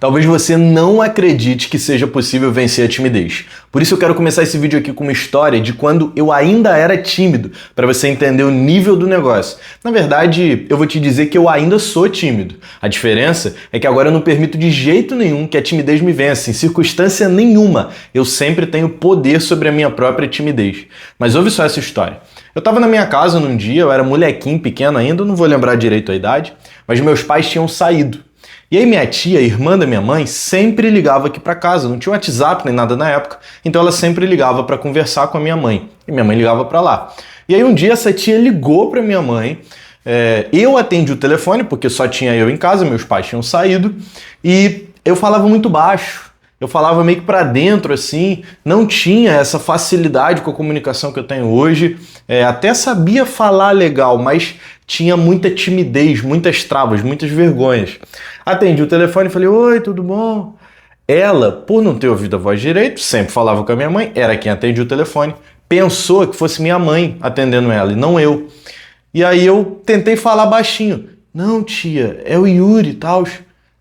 Talvez você não acredite que seja possível vencer a timidez. Por isso eu quero começar esse vídeo aqui com uma história de quando eu ainda era tímido, para você entender o nível do negócio. Na verdade, eu vou te dizer que eu ainda sou tímido. A diferença é que agora eu não permito de jeito nenhum que a timidez me vença, em circunstância nenhuma. Eu sempre tenho poder sobre a minha própria timidez. Mas ouve só essa história. Eu estava na minha casa num dia, eu era molequinho pequeno ainda, não vou lembrar direito a idade, mas meus pais tinham saído. E aí minha tia, irmã da minha mãe, sempre ligava aqui para casa, não tinha WhatsApp nem nada na época, então ela sempre ligava para conversar com a minha mãe, e minha mãe ligava para lá. E aí um dia essa tia ligou para minha mãe, eu atendi o telefone, porque só tinha eu em casa, meus pais tinham saído, e eu falava muito baixo, eu falava meio que para dentro assim, não tinha essa facilidade com a comunicação que eu tenho hoje, até sabia falar legal, mas tinha muita timidez, muitas travas, muitas vergonhas. Atendi o telefone e falei, oi, tudo bom? Ela, por não ter ouvido a voz direito, sempre falava com a minha mãe, era quem atendia o telefone, pensou que fosse minha mãe atendendo ela e não eu. E aí eu tentei falar baixinho, não tia, é o Yuri e tal.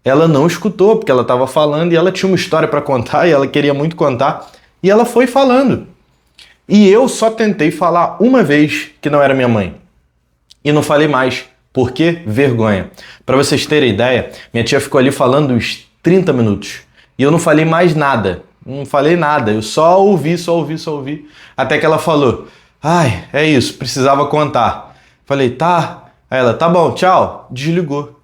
Ela não escutou, porque ela estava falando e ela tinha uma história para contar e ela queria muito contar. E ela foi falando. E eu só tentei falar uma vez que não era minha mãe. E não falei mais. Por quê? Vergonha. Para vocês terem ideia, minha tia ficou ali falando uns 30 minutos. E eu não falei mais nada. Não falei nada. Eu só ouvi. Até que ela falou, ai, é isso, precisava contar. Falei, tá. Aí ela, tá bom, tchau. Desligou.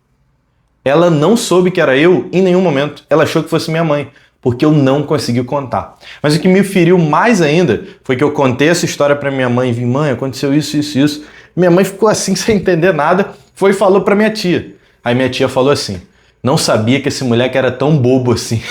Ela não soube que era eu em nenhum momento. Ela achou que fosse minha mãe, porque eu não consegui contar. Mas o que me feriu mais ainda foi que eu contei essa história para minha mãe e vi, mãe, aconteceu isso. Minha mãe ficou assim sem entender nada, foi e falou para minha tia. Aí minha tia falou assim, não sabia que esse moleque era tão bobo assim.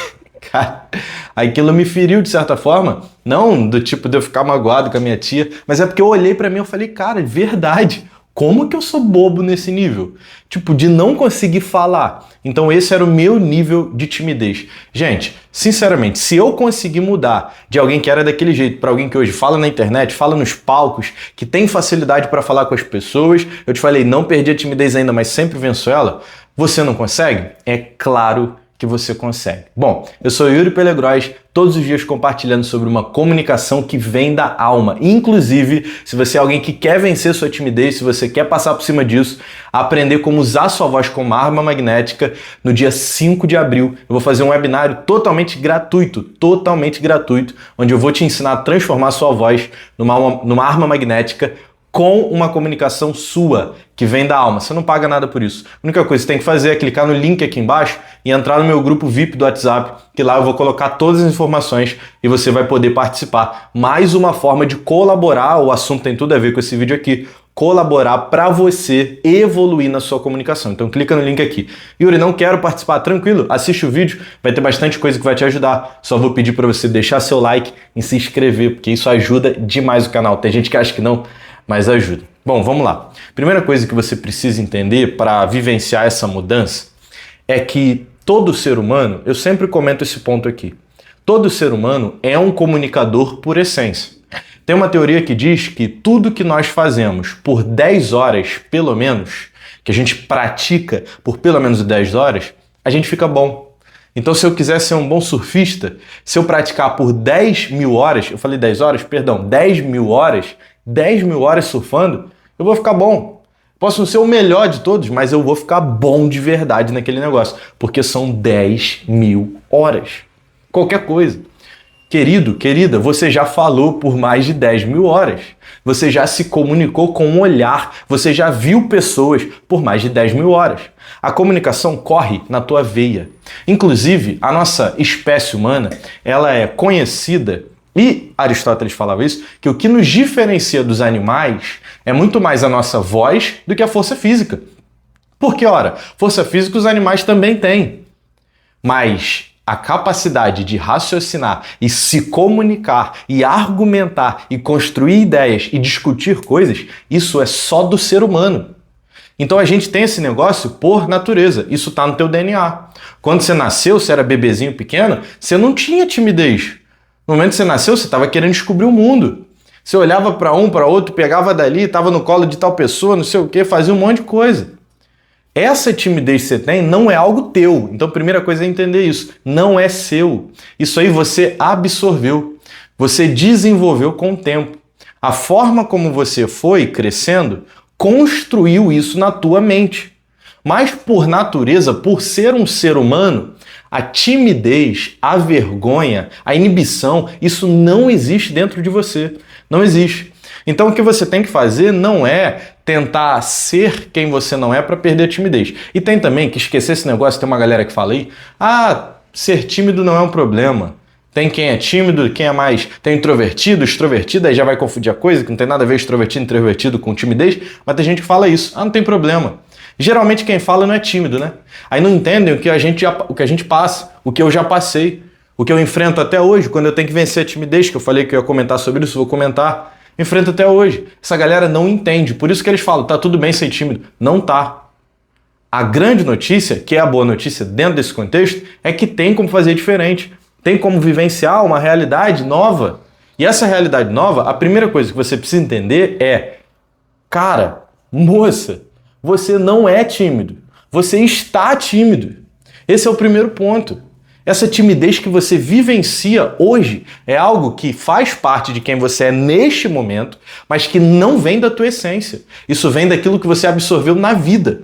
Cara, aquilo me feriu de certa forma, não do tipo de eu ficar magoado com a minha tia, mas é porque eu olhei para mim e falei, cara, é verdade. Como que eu sou bobo nesse nível? Tipo, de não conseguir falar. Então esse era o meu nível de timidez. Gente, sinceramente, se eu conseguir mudar de alguém que era daquele jeito para alguém que hoje fala na internet, fala nos palcos, que tem facilidade para falar com as pessoas, eu te falei, não perdi a timidez ainda, mas sempre venço ela, você não consegue? É claro que você consegue. Bom, eu sou Yuri Pelegróis, todos os dias compartilhando sobre uma comunicação que vem da alma. Inclusive, se você é alguém que quer vencer sua timidez, se você quer passar por cima disso, aprender como usar sua voz como uma arma magnética, no dia 5 de abril, eu vou fazer um webinário totalmente gratuito, onde eu vou te ensinar a transformar sua voz numa arma magnética com uma comunicação sua, que vem da alma. Você não paga nada por isso. A única coisa que você tem que fazer é clicar no link aqui embaixo e entrar no meu grupo VIP do WhatsApp, que lá eu vou colocar todas as informações e você vai poder participar. Mais uma forma de colaborar, o assunto tem tudo a ver com esse vídeo aqui, colaborar para você evoluir na sua comunicação. Então clica no link aqui. Yuri, não quero participar, tranquilo? Assiste o vídeo, vai ter bastante coisa que vai te ajudar. Só vou pedir para você deixar seu like e se inscrever, porque isso ajuda demais o canal. Tem gente que acha que não, mas ajuda. Bom, vamos lá. Primeira coisa que você precisa entender para vivenciar essa mudança é que todo ser humano, eu sempre comento esse ponto aqui, todo ser humano é um comunicador por essência. Tem uma teoria que diz que tudo que nós fazemos por 10 horas, pelo menos, que a gente pratica por pelo menos 10 horas, a gente fica bom. Então, se eu quiser ser um bom surfista, se eu praticar por 10 mil horas, eu falei 10 horas? Perdão, 10 mil horas surfando, eu vou ficar bom. Posso não ser o melhor de todos, mas eu vou ficar bom de verdade naquele negócio, porque são 10 mil horas. Qualquer coisa. Querido, querida, você já falou por mais de 10 mil horas. Você já se comunicou com um olhar. Você já viu pessoas por mais de 10 mil horas. A comunicação corre na tua veia. Inclusive, a nossa espécie humana, ela é conhecida, e Aristóteles falava isso, que o que nos diferencia dos animais é muito mais a nossa voz do que a força física. Porque, ora, força física os animais também têm. Mas a capacidade de raciocinar e se comunicar e argumentar e construir ideias e discutir coisas, isso é só do ser humano. Então a gente tem esse negócio por natureza, isso está no teu DNA. Quando você nasceu, você era bebezinho pequeno, você não tinha timidez. No momento que você nasceu, você estava querendo descobrir o mundo. Você olhava para um, para outro, pegava dali, estava no colo de tal pessoa, não sei o quê, fazia um monte de coisa. Essa timidez que você tem não é algo teu. Então, a primeira coisa é entender isso. Não é seu. Isso aí você absorveu. Você desenvolveu com o tempo. A forma como você foi crescendo construiu isso na tua mente. Mas, por natureza, por ser um ser humano, a timidez, a vergonha, a inibição, isso não existe dentro de você. Não existe. Então o que você tem que fazer não é tentar ser quem você não é para perder a timidez. E tem também que esquecer esse negócio, tem uma galera que fala aí, ser tímido não é um problema. Tem quem é tímido, quem é mais... Tem introvertido, extrovertido, aí já vai confundir a coisa, que não tem nada a ver extrovertido, introvertido com timidez, mas tem gente que fala isso. Não tem problema. Geralmente quem fala não é tímido, né? Aí não entendem o que a gente passa, o que eu já passei, o que eu enfrento até hoje, quando eu tenho que vencer a timidez, que eu falei que eu ia comentar sobre isso, vou comentar. Enfrento até hoje. Essa galera não entende, por isso que eles falam, tá tudo bem ser tímido. Não tá. A grande notícia, que é a boa notícia dentro desse contexto, é que tem como fazer diferente. Tem como vivenciar uma realidade nova. E essa realidade nova, a primeira coisa que você precisa entender é, cara, moça, você não é tímido. Você está tímido. Esse é o primeiro ponto. Essa timidez que você vivencia hoje é algo que faz parte de quem você é neste momento, mas que não vem da tua essência. Isso vem daquilo que você absorveu na vida.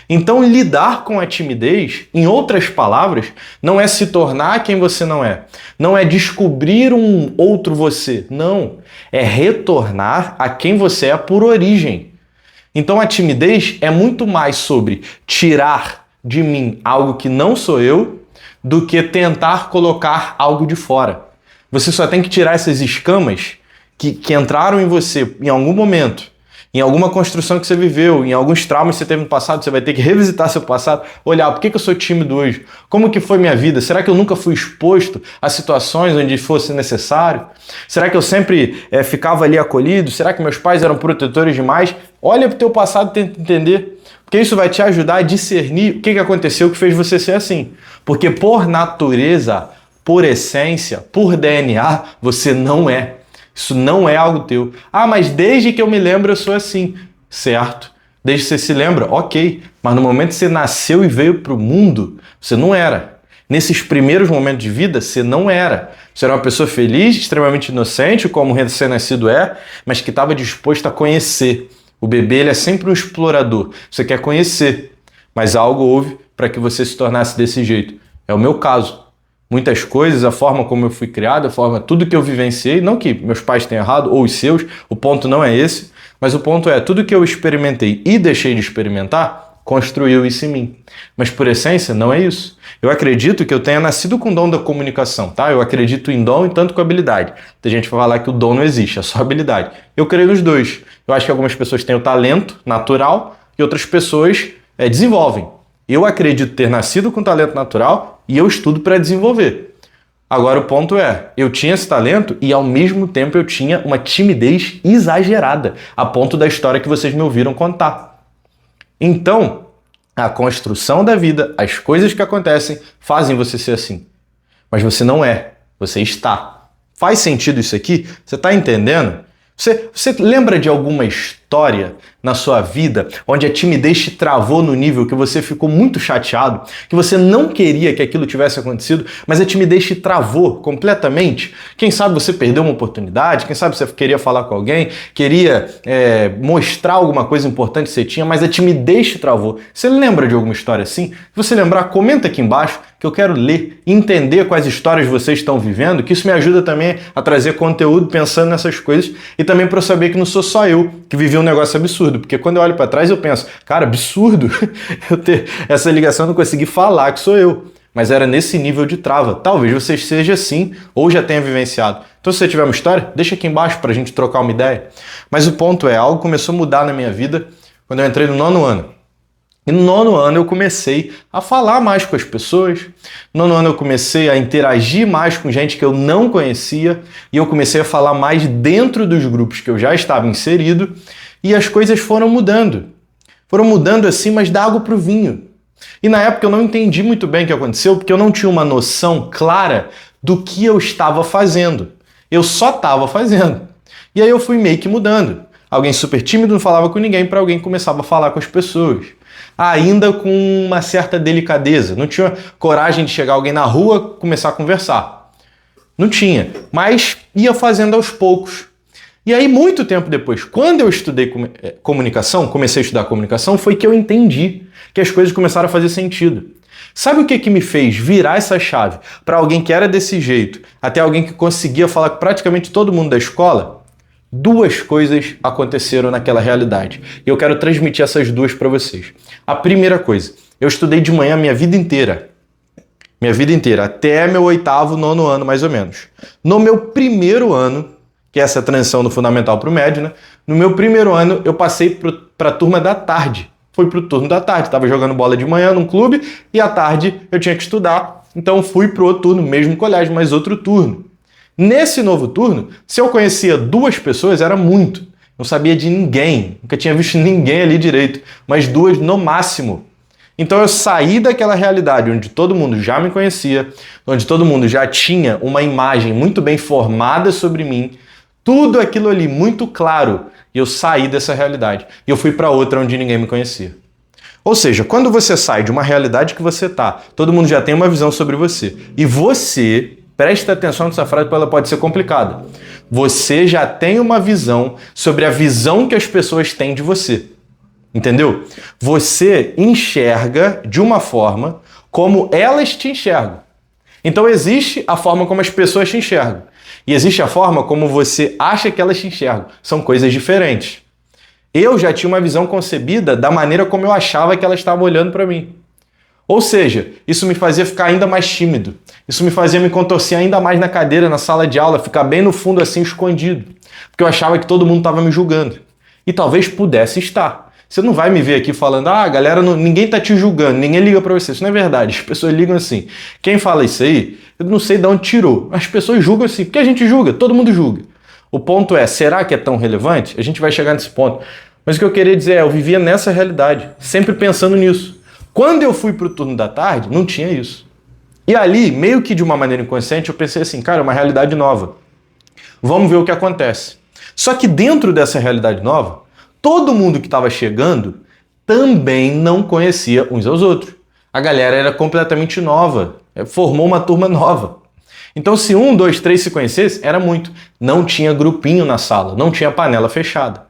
Então, lidar com a timidez, em outras palavras, não é se tornar quem você não é. Não é descobrir um outro você. Não. É retornar a quem você é por origem. Então, a timidez é muito mais sobre tirar de mim algo que não sou eu, do que tentar colocar algo de fora. Você só tem que tirar essas escamas que entraram em você em algum momento, em alguma construção que você viveu, em alguns traumas que você teve no passado. Você vai ter que revisitar seu passado, olhar por que eu sou tímido hoje, como que foi minha vida, será que eu nunca fui exposto a situações onde fosse necessário? Será que eu sempre ficava ali acolhido? Será que meus pais eram protetores demais? Olha para o teu passado e tenta entender. Porque isso vai te ajudar a discernir o que aconteceu que fez você ser assim. Porque por natureza, por essência, por DNA, você não é. Isso não é algo teu. Mas desde que eu me lembro eu sou assim. Certo. Desde que você se lembra, ok. Mas no momento que você nasceu e veio para o mundo, você não era. Nesses primeiros momentos de vida, você não era. Você era uma pessoa feliz, extremamente inocente, como um recém-nascido é, mas que estava disposto a conhecer. O bebê ele é sempre um explorador. Você quer conhecer, mas algo houve para que você se tornasse desse jeito. É o meu caso. Muitas coisas, a forma como eu fui criado, tudo que eu vivenciei, não que meus pais tenham errado ou os seus, o ponto não é esse, mas o ponto é tudo que eu experimentei e deixei de experimentar, construiu isso em mim. Mas por essência, não é isso. Eu acredito que eu tenha nascido com o dom da comunicação, tá? Eu acredito em dom e tanto com habilidade. Tem gente que vai falar que o dom não existe, é só habilidade. Eu creio nos dois. Eu acho que algumas pessoas têm o talento natural e outras pessoas desenvolvem. Eu acredito ter nascido com talento natural e eu estudo para desenvolver. Agora o ponto é, eu tinha esse talento e ao mesmo tempo eu tinha uma timidez exagerada, a ponto da história que vocês me ouviram contar. Então, a construção da vida, as coisas que acontecem, fazem você ser assim. Mas você não é, você está. Faz sentido isso aqui? Você está entendendo? Você lembra de alguma história na sua vida onde a timidez te travou no nível que você ficou muito chateado, que você não queria que aquilo tivesse acontecido, mas a timidez te travou completamente? Quem sabe você perdeu uma oportunidade, quem sabe você queria falar com alguém, queria mostrar alguma coisa importante que você tinha, mas a timidez te travou. Você lembra de alguma história assim? Se você lembrar, comenta aqui embaixo que eu quero ler e entender quais histórias vocês estão vivendo, que isso me ajuda também a trazer conteúdo pensando nessas coisas e também para eu saber que não sou só eu que vivi um negócio absurdo, porque quando eu olho para trás eu penso, cara, absurdo eu ter essa ligação, não conseguir falar que sou eu, mas era nesse nível de trava. Talvez você seja assim ou já tenha vivenciado. Então se você tiver uma história, deixa aqui embaixo para a gente trocar uma ideia. Mas o ponto é, algo começou a mudar na minha vida quando eu entrei no 9º ano. E no 9º ano eu comecei a falar mais com as pessoas, no 9º ano eu comecei a interagir mais com gente que eu não conhecia e eu comecei a falar mais dentro dos grupos que eu já estava inserido e as coisas foram mudando. Foram mudando assim, mas da água para o vinho. E na época eu não entendi muito bem o que aconteceu porque eu não tinha uma noção clara do que eu estava fazendo. Eu só estava fazendo. E aí eu fui meio que mudando. Alguém super tímido não falava com ninguém para alguém que começava a falar com as pessoas. ainda com uma certa delicadeza. Não tinha coragem de chegar alguém na rua e começar a conversar. Não tinha, mas ia fazendo aos poucos. E aí, muito tempo depois, quando eu estudei comunicação, comecei a estudar comunicação, foi que eu entendi que as coisas começaram a fazer sentido. Sabe o que me fez virar essa chave para alguém que era desse jeito, até alguém que conseguia falar com praticamente todo mundo da escola? Duas coisas aconteceram naquela realidade. E eu quero transmitir essas duas para vocês. A primeira coisa, eu estudei de manhã minha vida inteira. Minha vida inteira, até meu 8º, 9º ano, mais ou menos. No meu primeiro ano, que é essa transição do fundamental para o médio, né? No meu primeiro ano, eu passei para a turma da tarde. Fui para o turno da tarde. Estava jogando bola de manhã num clube e à tarde eu tinha que estudar. Então fui para o outro turno, mesmo colégio, mas outro turno. Nesse novo turno, se eu conhecia 2 pessoas, era muito. Não sabia de ninguém. Nunca tinha visto ninguém ali direito. Mas 2 no máximo. Então eu saí daquela realidade onde todo mundo já me conhecia, onde todo mundo já tinha uma imagem muito bem formada sobre mim, tudo aquilo ali muito claro, e eu saí dessa realidade. E eu fui para outra onde ninguém me conhecia. Ou seja, quando você sai de uma realidade que você tá, todo mundo já tem uma visão sobre você. E você, presta atenção nessa frase porque ela pode ser complicada. Você já tem uma visão sobre a visão que as pessoas têm de você. Entendeu? Você enxerga de uma forma como elas te enxergam. Então existe a forma como as pessoas te enxergam. E existe a forma como você acha que elas te enxergam. São coisas diferentes. Eu já tinha uma visão concebida da maneira como eu achava que elas estavam olhando para mim. Ou seja, isso me fazia ficar ainda mais tímido. Isso me fazia me contorcer ainda mais na cadeira, na sala de aula, ficar bem no fundo assim, escondido. Porque eu achava que todo mundo estava me julgando. E talvez pudesse estar. Você não vai me ver aqui falando, galera, ninguém tá te julgando, ninguém liga pra você. Isso não é verdade. As pessoas ligam assim. Quem fala isso aí, eu não sei de onde tirou. As pessoas julgam assim. Porque a gente julga, todo mundo julga. O ponto é, será que é tão relevante? A gente vai chegar nesse ponto. Mas o que eu queria dizer é, eu vivia nessa realidade, sempre pensando nisso. Quando eu fui pro turno da tarde, não tinha isso. E ali, meio que de uma maneira inconsciente, eu pensei assim, cara, é uma realidade nova. Vamos ver o que acontece. Só que dentro dessa realidade nova, todo mundo que estava chegando também não conhecia uns aos outros. A galera era completamente nova, formou uma turma nova. Então, se 1, 2, 3 se conhecesse, era muito. Não tinha grupinho na sala, não tinha panela fechada.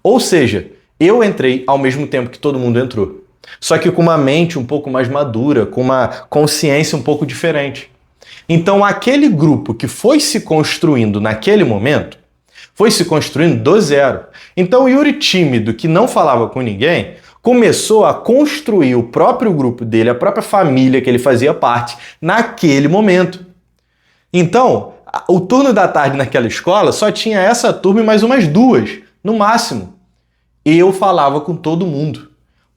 Ou seja, eu entrei ao mesmo tempo que todo mundo entrou. Só que com uma mente um pouco mais madura, com uma consciência um pouco diferente. Então, aquele grupo que foi se construindo naquele momento, foi se construindo do zero. Então o Yuri, tímido, que não falava com ninguém, começou a construir o próprio grupo dele, a própria família que ele fazia parte, naquele momento. Então, o turno da tarde naquela escola só tinha essa turma e mais umas 2, no máximo. Eu falava com todo mundo.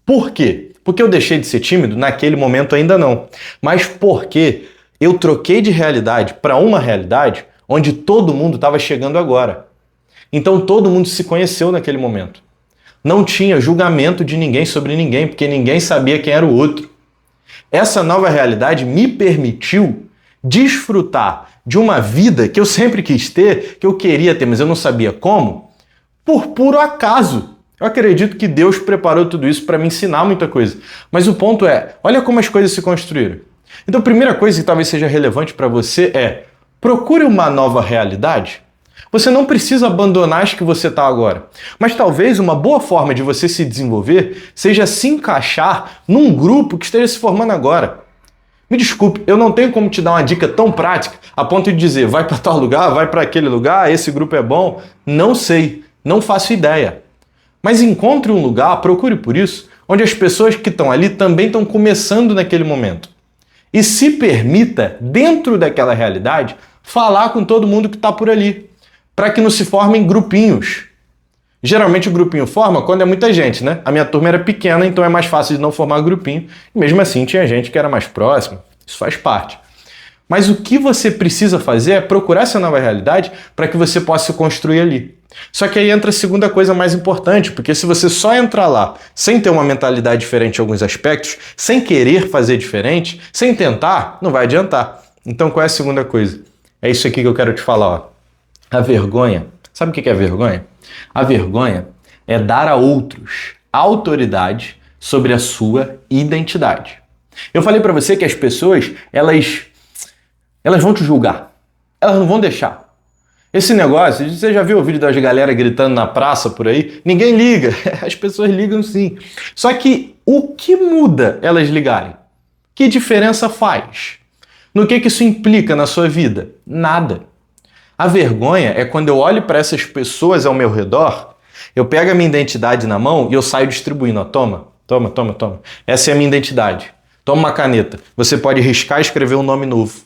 Por quê? Porque eu deixei de ser tímido? Naquele momento ainda não. Mas porque eu troquei de realidade para uma realidade onde todo mundo estava chegando agora. Então todo mundo se conheceu naquele momento. Não tinha julgamento de ninguém sobre ninguém, porque ninguém sabia quem era o outro. Essa nova realidade me permitiu desfrutar de uma vida que eu sempre quis ter, que eu queria ter, mas eu não sabia como, por puro acaso. Eu acredito que Deus preparou tudo isso para me ensinar muita coisa. Mas o ponto é, olha como as coisas se construíram. Então a primeira coisa que talvez seja relevante para você é, procure uma nova realidade. Você não precisa abandonar as que você está agora. Mas talvez uma boa forma de você se desenvolver seja se encaixar num grupo que esteja se formando agora. Me desculpe, eu não tenho como te dar uma dica tão prática a ponto de dizer vai para tal lugar, vai para aquele lugar, esse grupo é bom. Não sei, não faço ideia. Mas encontre um lugar, procure por isso, onde as pessoas que estão ali também estão começando naquele momento. E se permita, dentro daquela realidade, falar com todo mundo que está por ali, para que não se formem grupinhos. Geralmente o grupinho forma quando é muita gente, né? A minha turma era pequena, então é mais fácil de não formar grupinho. E mesmo assim tinha gente que era mais próxima, isso faz parte. Mas o que você precisa fazer é procurar essa nova realidade para que você possa se construir ali. Só que aí entra a segunda coisa mais importante, porque se você só entrar lá sem ter uma mentalidade diferente em alguns aspectos, sem querer fazer diferente, sem tentar, não vai adiantar. Então qual é a segunda coisa? É isso aqui que eu quero te falar, ó. A vergonha. Sabe o que é vergonha? A vergonha é dar a outros autoridade sobre a sua identidade. Eu falei para você que as pessoas, elas vão te julgar. Elas não vão deixar. Esse negócio, você já viu o vídeo das galera gritando na praça por aí? Ninguém liga. As pessoas ligam sim. Só que o que muda elas ligarem? Que diferença faz? No que isso implica na sua vida? Nada. A vergonha é quando eu olho para essas pessoas ao meu redor, eu pego a minha identidade na mão e eu saio distribuindo. Ó, toma, toma, toma, toma. Essa é a minha identidade. Toma uma caneta. Você pode riscar e escrever um nome novo.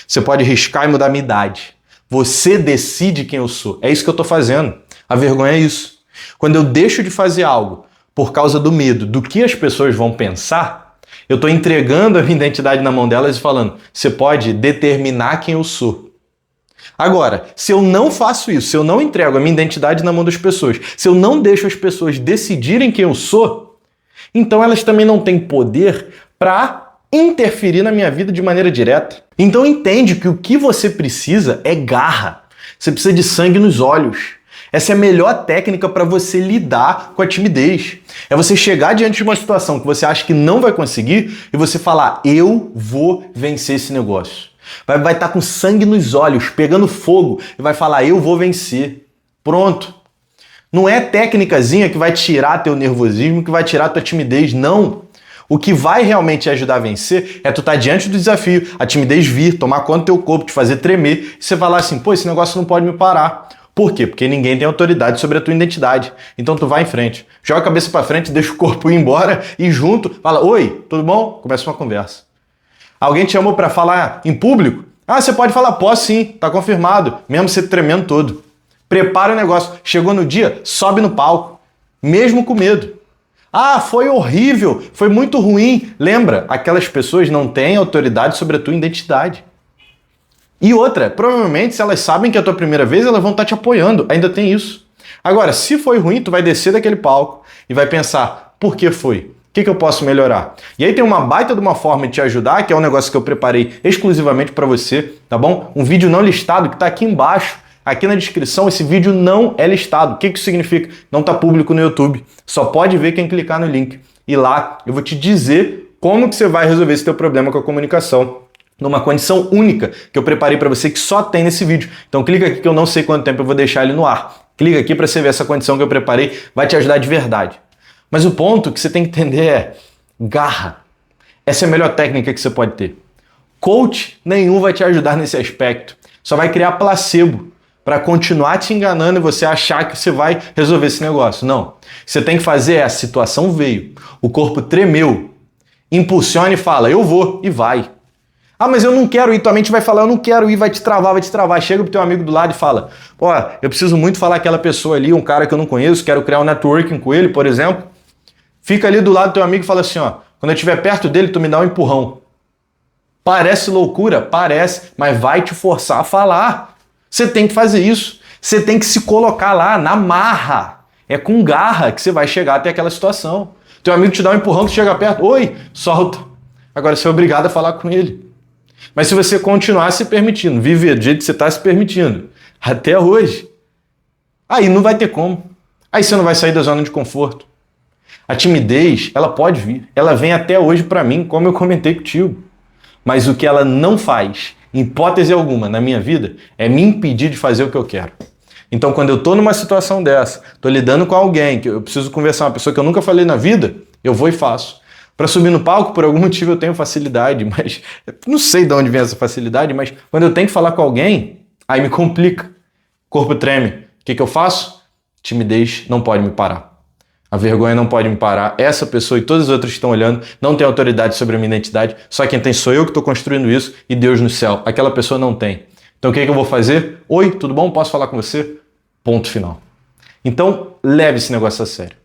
Você pode riscar e mudar a minha idade. Você decide quem eu sou. É isso que eu estou fazendo. A vergonha é isso. Quando eu deixo de fazer algo por causa do medo do que as pessoas vão pensar, eu estou entregando a minha identidade na mão delas e falando, você pode determinar quem eu sou. Agora, se eu não faço isso, se eu não entrego a minha identidade na mão das pessoas, se eu não deixo as pessoas decidirem quem eu sou, então elas também não têm poder para interferir na minha vida de maneira direta. Então entende que o que você precisa é garra. Você precisa de sangue nos olhos. Essa é a melhor técnica para você lidar com a timidez. É você chegar diante de uma situação que você acha que não vai conseguir e você falar, eu vou vencer esse negócio. Vai estar com sangue nos olhos, pegando fogo e vai falar, eu vou vencer. Pronto. Não é técnicazinha que vai tirar teu nervosismo, que vai tirar tua timidez, não. O que vai realmente te ajudar a vencer é tu estar diante do desafio, a timidez vir, tomar conta do teu corpo, te fazer tremer, e você falar assim, pô, esse negócio não pode me parar. Por quê? Porque ninguém tem autoridade sobre a tua identidade. Então tu vai em frente, joga a cabeça pra frente, deixa o corpo ir embora e junto, fala, oi, tudo bom? Começa uma conversa. Alguém te chamou pra falar em público? Ah, você pode falar, posso sim, tá confirmado, mesmo você tremendo todo. Prepara o negócio, chegou no dia, sobe no palco, mesmo com medo. Ah, foi horrível, foi muito ruim. Lembra, aquelas pessoas não têm autoridade sobre a tua identidade. E outra, provavelmente se elas sabem que é a tua primeira vez, elas vão estar te apoiando, ainda tem isso. Agora, se foi ruim, tu vai descer daquele palco e vai pensar, por que foi? O que eu posso melhorar? E aí tem uma baita de uma forma de te ajudar, que é um negócio que eu preparei exclusivamente para você, tá bom? Um vídeo não listado que tá aqui embaixo. Aqui na descrição, esse vídeo não é listado. O que isso significa? Não está público no YouTube. Só pode ver quem clicar no link. E lá eu vou te dizer como que você vai resolver esse teu problema com a comunicação numa condição única que eu preparei para você que só tem nesse vídeo. Então clica aqui que eu não sei quanto tempo eu vou deixar ele no ar. Clica aqui para você ver essa condição que eu preparei. Vai te ajudar de verdade. Mas o ponto que você tem que entender é garra. Essa é a melhor técnica que você pode ter. Coach nenhum vai te ajudar nesse aspecto. Só vai criar placebo para continuar te enganando e você achar que você vai resolver esse negócio. Não. Você tem que fazer a situação veio. O corpo tremeu. Impulsiona e fala, eu vou, e vai. Ah, mas eu não quero ir. Tua mente vai falar, eu não quero ir, vai te travar, vai te travar. Chega pro teu amigo do lado e fala, pô, eu preciso muito falar aquela pessoa ali, um cara que eu não conheço, quero criar um networking com ele, por exemplo. Fica ali do lado do teu amigo e fala assim, ó, quando eu estiver perto dele, tu me dá um empurrão. Parece loucura? Parece, mas vai te forçar a falar. Você tem que fazer isso. Você tem que se colocar lá na marra. É com garra que você vai chegar até aquela situação. Teu amigo te dá um empurrão, tu chega perto, oi, solta. Agora você é obrigado a falar com ele. Mas se você continuar se permitindo, viver do jeito que você está se permitindo, até hoje, aí não vai ter como. Aí você não vai sair da zona de conforto. A timidez, ela pode vir. Ela vem até hoje para mim, como eu comentei contigo. Mas o que ela não faz, em hipótese alguma, na minha vida, é me impedir de fazer o que eu quero. Então, quando eu estou numa situação dessa, estou lidando com alguém, que eu preciso conversar, uma pessoa que eu nunca falei na vida, eu vou e faço. Para subir no palco, por algum motivo eu tenho facilidade, mas não sei de onde vem essa facilidade, mas quando eu tenho que falar com alguém, aí me complica. Corpo treme. O que eu faço? Timidez não pode me parar. A vergonha não pode me parar. Essa pessoa e todas as outras que estão olhando não têm autoridade sobre a minha identidade. Só quem tem sou eu que estou construindo isso e Deus no céu. Aquela pessoa não tem. Então o que eu vou fazer? Oi, tudo bom? Posso falar com você? Ponto final. Então leve esse negócio a sério.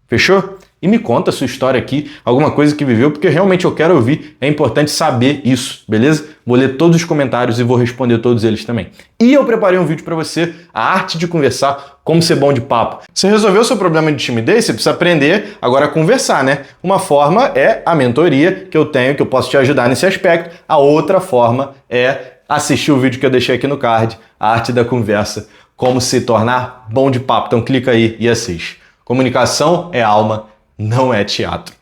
Fechou? E me conta a sua história aqui, alguma coisa que viveu, porque realmente eu quero ouvir. É importante saber isso, beleza? Vou ler todos os comentários e vou responder todos eles também. E eu preparei um vídeo para você, a arte de conversar, como ser bom de papo. Você resolveu o seu problema de timidez, você precisa aprender agora a conversar, né? Uma forma é a mentoria que eu tenho, que eu posso te ajudar nesse aspecto. A outra forma é assistir o vídeo que eu deixei aqui no card, a arte da conversa, como se tornar bom de papo. Então clica aí e assiste. Comunicação é alma, não é teatro.